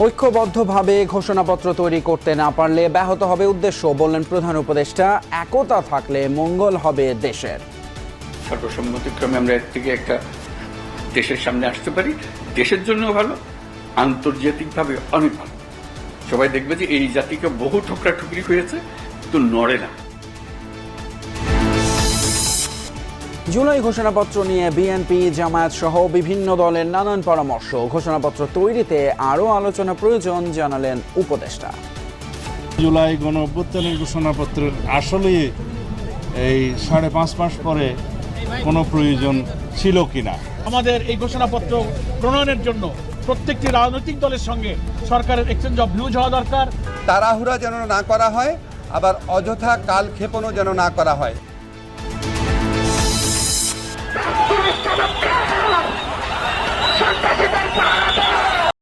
ঐক্যবদ্ধভাবে ঘোষণাপত্র তৈরি করতে না পারলে ব্যাহত হবে উদ্দেশ্য, বললেন প্রধান উপদেষ্টা। একতা থাকলে মঙ্গল হবে দেশের। সর্বসম্মতিক্রমে আমরা এর থেকে একটা দেশের সামনে আসতে পারি, দেশের জন্য ভালো, আন্তর্জাতিকভাবে অনেক ভালো। সবাই দেখবে যে এই জাতিকে বহু ঠোকরাঠুকরি হয়েছে, কিন্তু নড়ে না। জুলাই ঘোষণাপত্র নিয়ে বিএনপি, জামায়াত সহ বিভিন্ন দলের নানান পরামর্শ। ঘোষণাপত্র তৈরিতে আরও আলোচনা প্রয়োজন জানালেন উপদেষ্টা। জুলাই গণঅভ্যুত্থানের ঘোষণাপত্রের আসলে এই 5.5 মাস পরে কোনো প্রয়োজন ছিল কিনা। আমাদের এই ঘোষণাপত্র প্রণয়নের জন্য প্রত্যেকটি রাজনৈতিক দলের সঙ্গে সরকারের এক্সচেঞ্জ অফ ভিউজ হওয়া দরকার। তাড়াহুড়া যেন না করা হয়, আবার অযথা কালক্ষেপণও যেন না করা হয়। সন্ত্রাসীদের